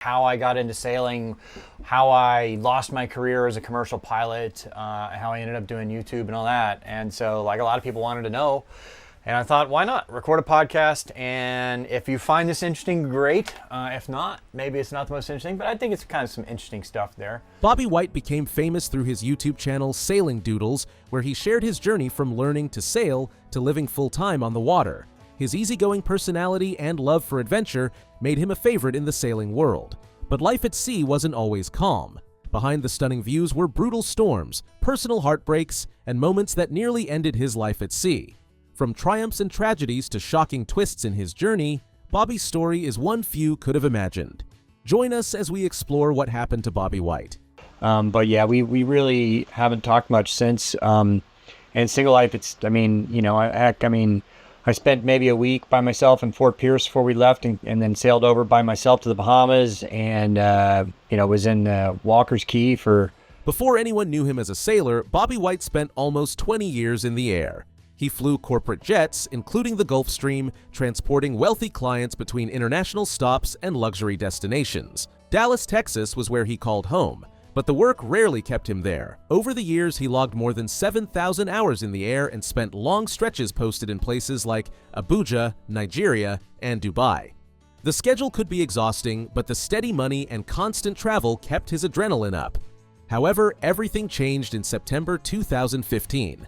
how I got into sailing, how I lost my career as a commercial pilot, how I ended up doing YouTube and all that. And so like a lot of people wanted to know. And I thought, why not record a podcast? And if you find this interesting, great. If not, maybe it's not the most interesting, but I think it's kind of some interesting stuff there. Bobby White became famous through his YouTube channel Sailing Doodles, where he shared his journey from learning to sail to living full-time on the water. His easygoing personality and love for adventure made him a favorite in the sailing world. But life at sea wasn't always calm. Behind the stunning views were brutal storms, personal heartbreaks, and moments that nearly ended his life at sea. From triumphs and tragedies to shocking twists in his journey, Bobby's story is one few could have imagined. Join us as we explore what happened to Bobby White. But yeah, we really haven't talked much since. And single life, I spent maybe a week by myself in Fort Pierce before we left, and then sailed over by myself to the Bahamas, and was in Walker's Key for... Before anyone knew him as a sailor, Bobby White spent almost 20 years in the air. He flew corporate jets, including the Gulfstream, transporting wealthy clients between international stops and luxury destinations. Dallas, Texas was where he called home, but the work rarely kept him there. Over the years, he logged more than 7,000 hours in the air and spent long stretches posted in places like Abuja, Nigeria, and Dubai. The schedule could be exhausting, but the steady money and constant travel kept his adrenaline up. However, everything changed in September 2015.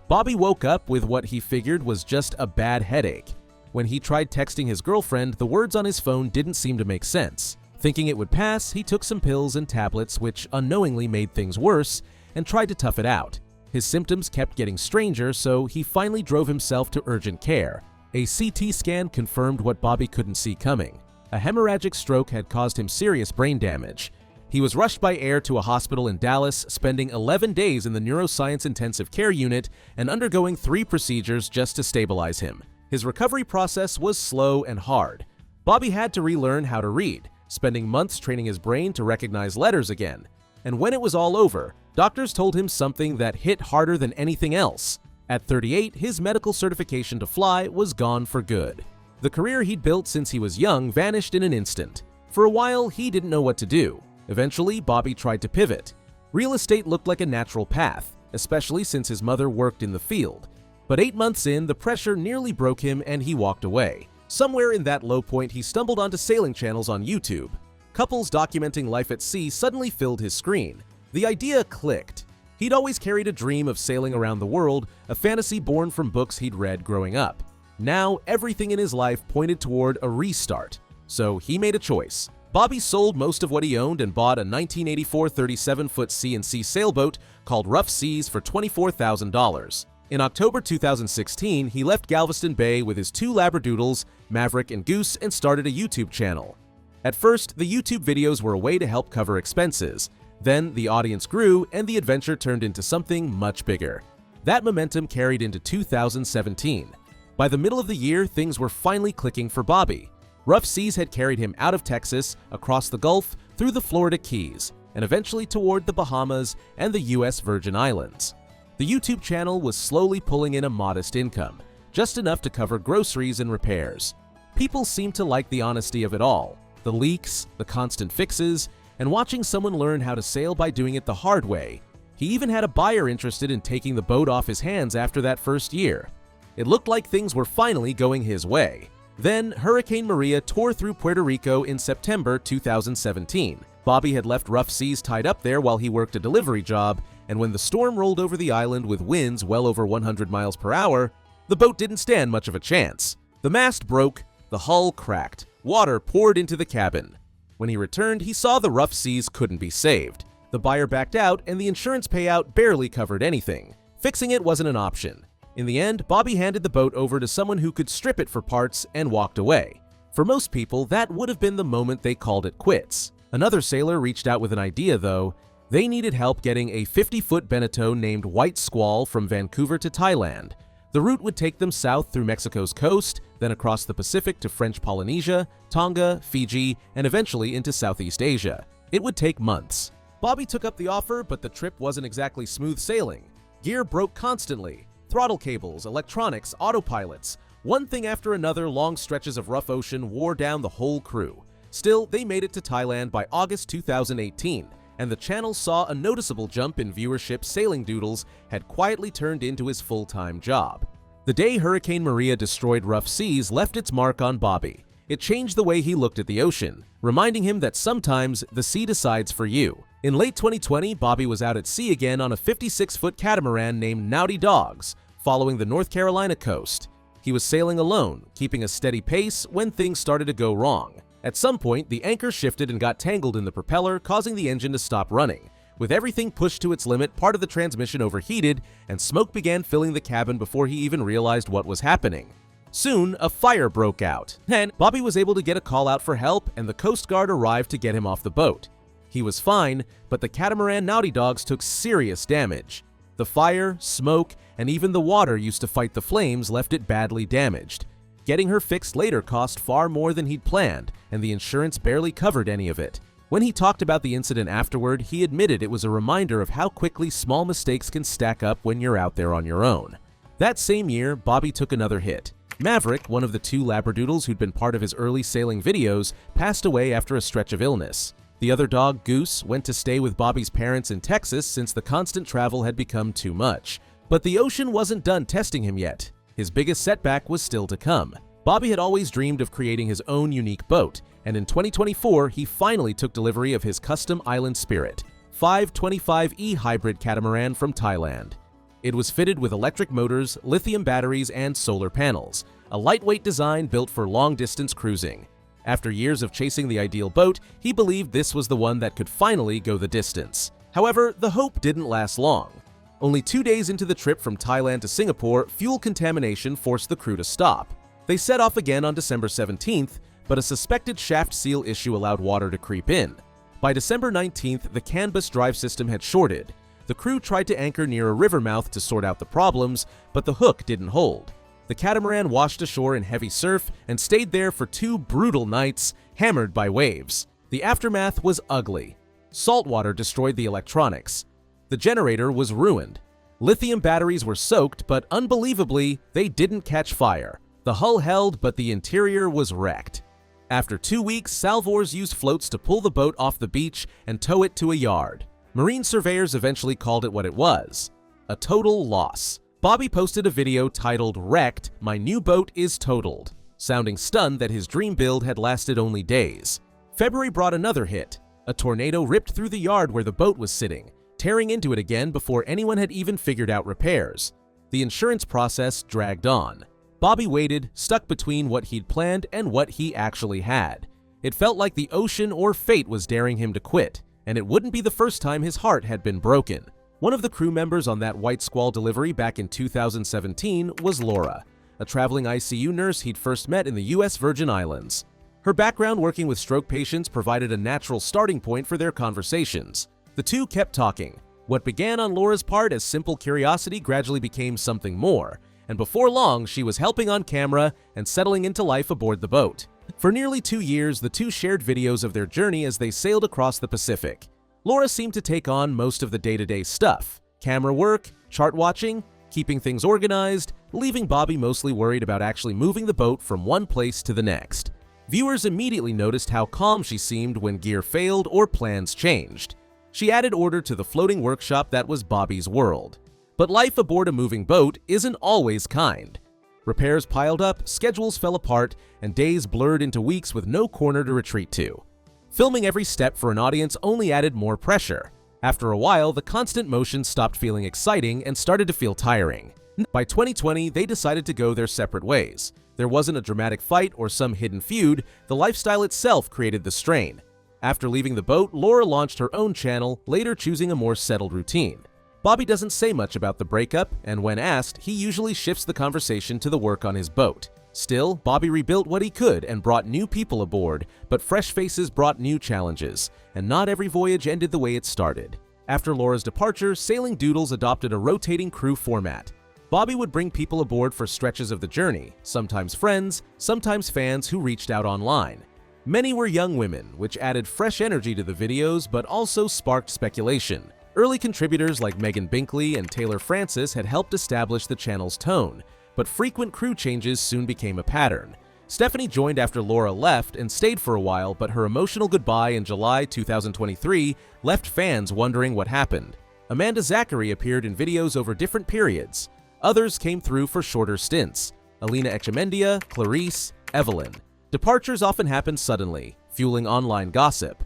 Bobby woke up with what he figured was just a bad headache. When he tried texting his girlfriend, the words on his phone didn't seem to make sense. Thinking it would pass, he took some pills and tablets which unknowingly made things worse and tried to tough it out. His symptoms kept getting stranger, so he finally drove himself to urgent care. A CT scan confirmed what Bobby couldn't see coming. A hemorrhagic stroke had caused him serious brain damage. He was rushed by air to a hospital in Dallas, spending 11 days in the neuroscience intensive care unit and undergoing 3 procedures just to stabilize him. His recovery process was slow and hard. Bobby had to relearn how to read, spending months training his brain to recognize letters again. And when it was all over, doctors told him something that hit harder than anything else. At 38, his medical certification to fly was gone for good. The career he'd built since he was young vanished in an instant. For a while, he didn't know what to do. Eventually, Bobby tried to pivot. Real estate looked like a natural path, especially since his mother worked in the field. But 8 months in, the pressure nearly broke him and he walked away. Somewhere in that low point, he stumbled onto sailing channels on YouTube. Couples documenting life at sea suddenly filled his screen. The idea clicked. He'd always carried a dream of sailing around the world, a fantasy born from books he'd read growing up. Now, everything in his life pointed toward a restart. So he made a choice. Bobby sold most of what he owned and bought a 1984 37-foot C&C sailboat called Rough Seas for $24,000. In October 2016, he left Galveston Bay with his 2 Labradoodles, Maverick and Goose, and started a YouTube channel. At first, the YouTube videos were a way to help cover expenses. Then, the audience grew and the adventure turned into something much bigger. That momentum carried into 2017. By the middle of the year, things were finally clicking for Bobby. Rough Seas had carried him out of Texas, across the Gulf, through the Florida Keys, and eventually toward the Bahamas and the US Virgin Islands. The YouTube channel was slowly pulling in a modest income, just enough to cover groceries and repairs. People seemed to like the honesty of it all, the leaks, the constant fixes, and watching someone learn how to sail by doing it the hard way. He even had a buyer interested in taking the boat off his hands after that first year. It looked like things were finally going his way. Then, Hurricane Maria tore through Puerto Rico in September 2017. Bobby had left Rough Seas tied up there while he worked a delivery job, and when the storm rolled over the island with winds well over 100 miles per hour, the boat didn't stand much of a chance. The mast broke, the hull cracked, water poured into the cabin. When he returned, he saw the Rough Seas couldn't be saved. The buyer backed out, and the insurance payout barely covered anything. Fixing it wasn't an option. In the end, Bobby handed the boat over to someone who could strip it for parts and walked away. For most people, that would have been the moment they called it quits. Another sailor reached out with an idea, though. They needed help getting a 50-foot Beneteau named White Squall from Vancouver to Thailand. The route would take them south through Mexico's coast, then across the Pacific to French Polynesia, Tonga, Fiji, and eventually into Southeast Asia. It would take months. Bobby took up the offer, but the trip wasn't exactly smooth sailing. Gear broke constantly. Throttle cables, electronics, autopilots. One thing after another, long stretches of rough ocean wore down the whole crew. Still, they made it to Thailand by August 2018, and the channel saw a noticeable jump in viewership. Sailing Doodles had quietly turned into his full-time job. The day Hurricane Maria destroyed rough seas left its mark on Bobby. It changed the way he looked at the ocean, reminding him that sometimes the sea decides for you. In late 2020, Bobby was out at sea again on a 56-foot catamaran named Naughty Dogs, following the North Carolina coast. He was sailing alone, keeping a steady pace when things started to go wrong. At some point, the anchor shifted and got tangled in the propeller, causing the engine to stop running. With everything pushed to its limit, part of the transmission overheated, and smoke began filling the cabin before he even realized what was happening. Soon, a fire broke out, and Bobby was able to get a call out for help, and the Coast Guard arrived to get him off the boat. He was fine, but the catamaran Naughty Dogs took serious damage. The fire, smoke, and even the water used to fight the flames left it badly damaged. Getting her fixed later cost far more than he'd planned, and the insurance barely covered any of it. When he talked about the incident afterward, he admitted it was a reminder of how quickly small mistakes can stack up when you're out there on your own. That same year, Bobby took another hit. Maverick, one of the 2 labradoodles who'd been part of his early sailing videos, passed away after a stretch of illness. The other dog, Goose, went to stay with Bobby's parents in Texas since the constant travel had become too much. But the ocean wasn't done testing him yet. His biggest setback was still to come. Bobby had always dreamed of creating his own unique boat, and in 2024, he finally took delivery of his custom Island Spirit, 525E hybrid catamaran from Thailand. It was fitted with electric motors, lithium batteries, and solar panels, a lightweight design built for long-distance cruising. After years of chasing the ideal boat, he believed this was the one that could finally go the distance. However, the hope didn't last long. Only 2 days into the trip from Thailand to Singapore, fuel contamination forced the crew to stop. They set off again on December 17th, but a suspected shaft seal issue allowed water to creep in. By December 19th, the CAN bus drive system had shorted. The crew tried to anchor near a river mouth to sort out the problems, but the hook didn't hold. The catamaran washed ashore in heavy surf and stayed there for 2 brutal nights, hammered by waves. The aftermath was ugly. Saltwater destroyed the electronics. The generator was ruined. Lithium batteries were soaked, but unbelievably, they didn't catch fire. The hull held, but the interior was wrecked. After 2 weeks, salvors used floats to pull the boat off the beach and tow it to a yard. Marine surveyors eventually called it what it was: a total loss. Bobby posted a video titled "Wrecked, My New Boat is Totaled," sounding stunned that his dream build had lasted only days. February brought another hit. A tornado ripped through the yard where the boat was sitting, tearing into it again before anyone had even figured out repairs. The insurance process dragged on. Bobby waited, stuck between what he'd planned and what he actually had. It felt like the ocean or fate was daring him to quit, and it wouldn't be the first time his heart had been broken. One of the crew members on that White Squall delivery back in 2017 was Laura, a traveling ICU nurse he'd first met in the US Virgin Islands. Her background working with stroke patients provided a natural starting point for their conversations. The two kept talking. What began on Laura's part as simple curiosity gradually became something more, and before long she was helping on camera and settling into life aboard the boat. For nearly 2 years, the two shared videos of their journey as they sailed across the Pacific. Laura seemed to take on most of the day-to-day stuff: camera work, chart watching, keeping things organized, leaving Bobby mostly worried about actually moving the boat from one place to the next. Viewers immediately noticed how calm she seemed when gear failed or plans changed. She added order to the floating workshop that was Bobby's world. But life aboard a moving boat isn't always kind. Repairs piled up, schedules fell apart, and days blurred into weeks with no corner to retreat to. Filming every step for an audience only added more pressure. After a while, the constant motion stopped feeling exciting and started to feel tiring. By 2020, they decided to go their separate ways. There wasn't a dramatic fight or some hidden feud, the lifestyle itself created the strain. After leaving the boat, Laura launched her own channel, later choosing a more settled routine. Bobby doesn't say much about the breakup, and when asked, he usually shifts the conversation to the work on his boat. Still, Bobby rebuilt what he could and brought new people aboard, but fresh faces brought new challenges, and not every voyage ended the way it started. After Laura's departure, Sailing Doodles adopted a rotating crew format. Bobby would bring people aboard for stretches of the journey, sometimes friends, sometimes fans who reached out online. Many were young women, which added fresh energy to the videos but also sparked speculation. Early contributors like Megan Binkley and Taylor Francis had helped establish the channel's tone, but frequent crew changes soon became a pattern. Stephanie joined after Laura left and stayed for a while, but her emotional goodbye in July 2023 left fans wondering what happened. Amanda Zachary appeared in videos over different periods. Others came through for shorter stints. Alina Echemendia, Clarice, Evelyn. Departures often happen suddenly, fueling online gossip.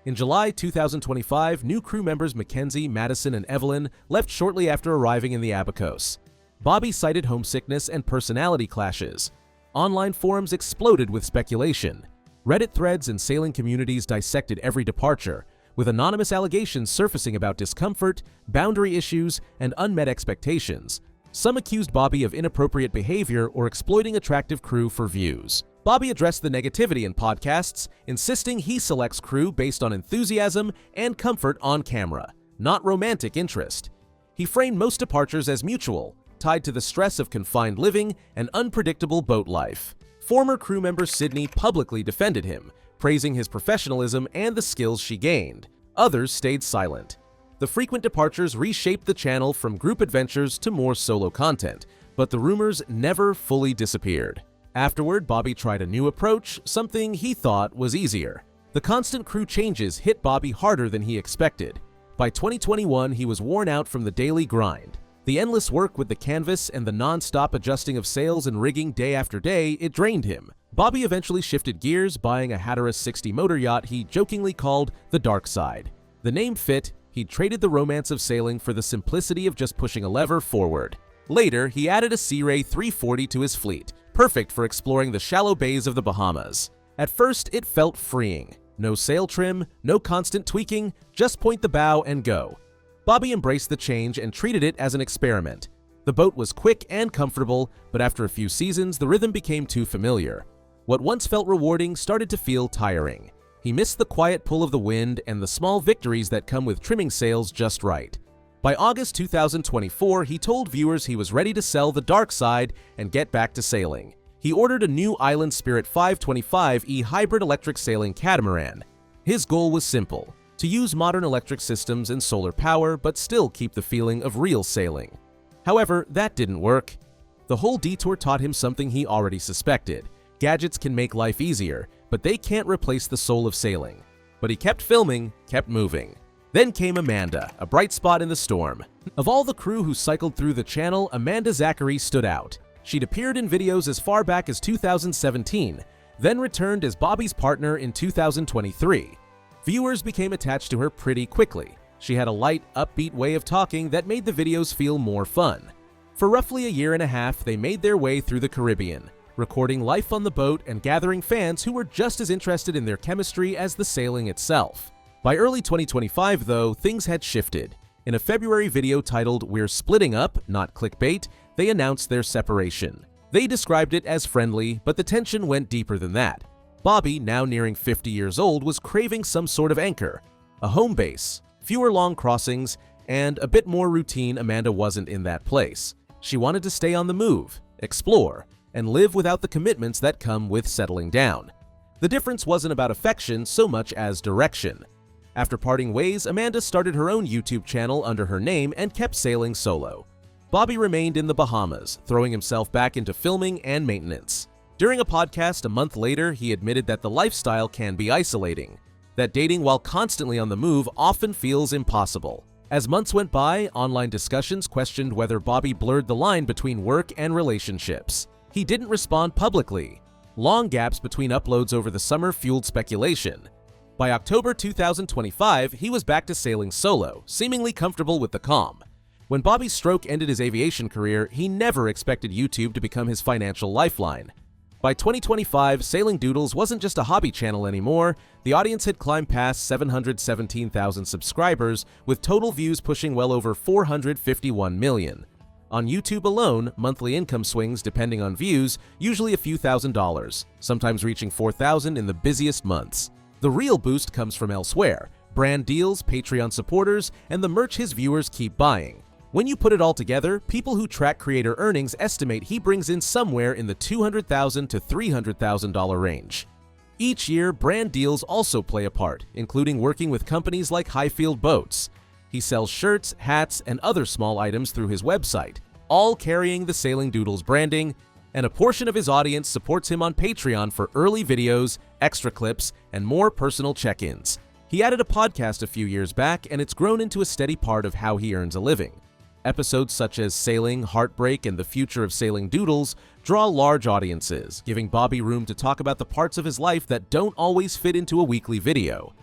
In July 2025, new crew members Mackenzie, Madison, and Evelyn left shortly after arriving in the Abacos. Bobby cited homesickness and personality clashes. Online forums exploded with speculation. Reddit threads and sailing communities dissected every departure, with anonymous allegations surfacing about discomfort, boundary issues, and unmet expectations. Some accused Bobby of inappropriate behavior or exploiting attractive crew for views. Bobby addressed the negativity in podcasts, insisting he selects crew based on enthusiasm and comfort on camera, not romantic interest. He framed most departures as mutual, tied to the stress of confined living and unpredictable boat life. Former crew member Sydney publicly defended him, praising his professionalism and the skills she gained. Others stayed silent. The frequent departures reshaped the channel from group adventures to more solo content, but the rumors never fully disappeared. Afterward, Bobby tried a new approach, something he thought was easier. The constant crew changes hit Bobby harder than he expected. By 2021, he was worn out from the daily grind. The endless work with the canvas and the non-stop adjusting of sails and rigging day after day, it drained him. Bobby eventually shifted gears, buying a Hatteras 60 motor yacht he jokingly called the Dark Side. The name fit, he traded the romance of sailing for the simplicity of just pushing a lever forward. Later, he added a Sea Ray 340 to his fleet, perfect for exploring the shallow bays of the Bahamas. At first, it felt freeing. No sail trim, no constant tweaking, just point the bow and go. Bobby embraced the change and treated it as an experiment. The boat was quick and comfortable, but after a few seasons, the rhythm became too familiar. What once felt rewarding started to feel tiring. He missed the quiet pull of the wind and the small victories that come with trimming sails just right. By August 2024, he told viewers he was ready to sell the Dark Side and get back to sailing. He ordered a new Island Spirit 525E hybrid electric sailing catamaran. His goal was simple: to use modern electric systems and solar power, but still keep the feeling of real sailing. However, that didn't work. The whole detour taught him something he already suspected. Gadgets can make life easier, but they can't replace the soul of sailing. But he kept filming, kept moving. Then came Amanda, a bright spot in the storm. Of all the crew who cycled through the channel, Amanda Zachary stood out. She'd appeared in videos as far back as 2017, then returned as Bobby's partner in 2023. Viewers became attached to her pretty quickly. She had a light, upbeat way of talking that made the videos feel more fun. For roughly a year and a half, they made their way through the Caribbean, recording life on the boat and gathering fans who were just as interested in their chemistry as the sailing itself. By early 2025, though, things had shifted. In a February video titled "We're Splitting Up, Not Clickbait," they announced their separation. They described it as friendly, but the tension went deeper than that. Bobby, now nearing 50 years old, was craving some sort of anchor, a home base, fewer long crossings, and a bit more routine. Amanda wasn't in that place. She wanted to stay on the move, explore, and live without the commitments that come with settling down. The difference wasn't about affection so much as direction. After parting ways, Amanda started her own YouTube channel under her name and kept sailing solo. Bobby remained in the Bahamas, throwing himself back into filming and maintenance. During a podcast a month later, he admitted that the lifestyle can be isolating, that dating while constantly on the move often feels impossible. As months went by, online discussions questioned whether Bobby blurred the line between work and relationships. He didn't respond publicly. Long gaps between uploads over the summer fueled speculation. By October 2025, he was back to sailing solo, seemingly comfortable with the calm. When Bobby's stroke ended his aviation career, he never expected YouTube to become his financial lifeline. By 2025, Sailing Doodles wasn't just a hobby channel anymore. The audience had climbed past 717,000 subscribers, with total views pushing well over 451 million. On YouTube alone, monthly income swings depending on views, usually a few $1,000s, sometimes reaching $4,000 in the busiest months. The real boost comes from elsewhere: brand deals, Patreon supporters, and the merch his viewers keep buying. When you put it all together, people who track creator earnings estimate he brings in somewhere in the $200,000 to $300,000 range. Each year, brand deals also play a part, including working with companies like Highfield Boats. He sells shirts, hats, and other small items through his website, all carrying the Sailing Doodles branding. And a portion of his audience supports him on Patreon for early videos, extra clips, and more personal check-ins. He added a podcast a few years back, and it's grown into a steady part of how he earns a living. Episodes such as Sailing, Heartbreak, and the future of Sailing Doodles draw large audiences, giving Bobby room to talk about the parts of his life that don't always fit into a weekly video.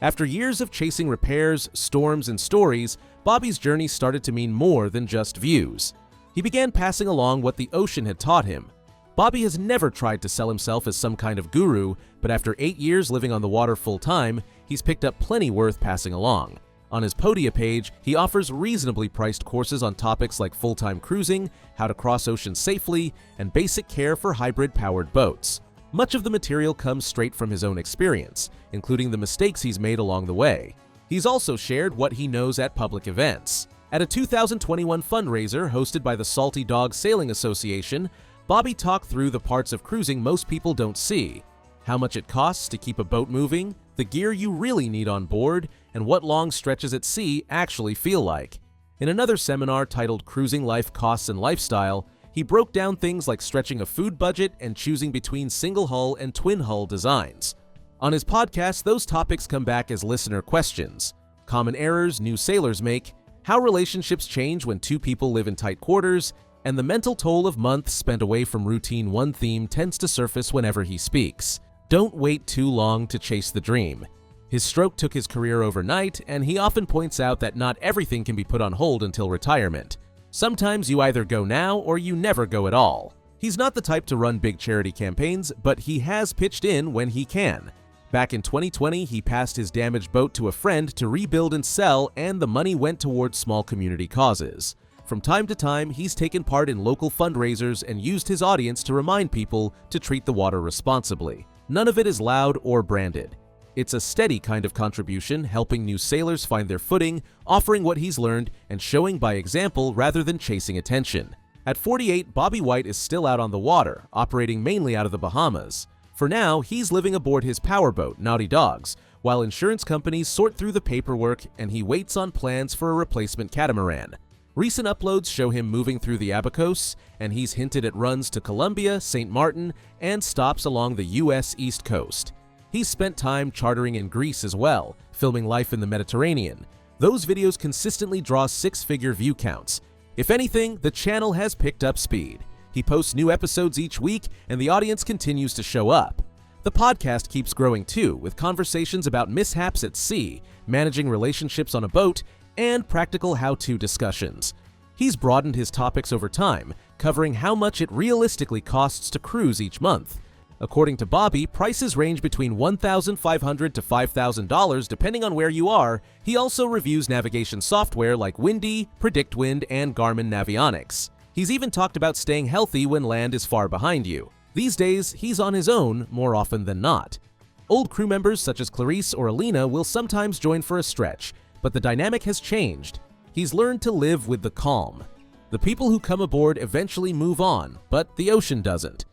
After years of chasing repairs, storms, and stories, Bobby's journey started to mean more than just views. He began passing along what the ocean had taught him. Bobby has never tried to sell himself as some kind of guru, but after 8 years living on the water full-time, he's picked up plenty worth passing along. On his Podia page, he offers reasonably priced courses on topics like full-time cruising, how to cross oceans safely, and basic care for hybrid-powered boats. Much of the material comes straight from his own experience, including the mistakes he's made along the way. He's also shared what he knows at public events. At a 2021 fundraiser hosted by the Salty Dog Sailing Association, Bobby talked through the parts of cruising most people don't see: how much it costs to keep a boat moving, the gear you really need on board, and what long stretches at sea actually feel like. In another seminar titled Cruising Life Costs and Lifestyle, he broke down things like stretching a food budget and choosing between single hull and twin hull designs. On his podcast, those topics come back as listener questions: common errors new sailors make, how relationships change when two people live in tight quarters, and the mental toll of months spent away from routine. One theme tends to surface whenever he speaks: don't wait too long to chase the dream. His stroke took his career overnight, and he often points out that not everything can be put on hold until retirement. Sometimes you either go now or you never go at all. He's not the type to run big charity campaigns, but he has pitched in when he can. Back in 2020, he passed his damaged boat to a friend to rebuild and sell, and the money went towards small community causes. From time to time, he's taken part in local fundraisers and used his audience to remind people to treat the water responsibly. None of it is loud or branded. It's a steady kind of contribution, helping new sailors find their footing, offering what he's learned, and showing by example rather than chasing attention. At 48, Bobby White is still out on the water, operating mainly out of the Bahamas. For now, he's living aboard his powerboat, Naughty Dogs, while insurance companies sort through the paperwork and he waits on plans for a replacement catamaran. Recent uploads show him moving through the Abacos, and he's hinted at runs to Colombia, St. Martin, and stops along the U.S. East Coast. He's spent time chartering in Greece as well, filming life in the Mediterranean. Those videos consistently draw six-figure view counts. If anything, the channel has picked up speed. He posts new episodes each week, and the audience continues to show up. The podcast keeps growing too, with conversations about mishaps at sea, managing relationships on a boat, and practical how-to discussions. He's broadened his topics over time, covering how much it realistically costs to cruise each month. According to Bobby, prices range between $1,500 to $5,000 depending on where you are. He also reviews navigation software like Windy, PredictWind, and Garmin Navionics. He's even talked about staying healthy when land is far behind you. These days, he's on his own more often than not. Old crew members such as Clarice or Alina will sometimes join for a stretch, but the dynamic has changed. He's learned to live with the calm. The people who come aboard eventually move on, but the ocean doesn't.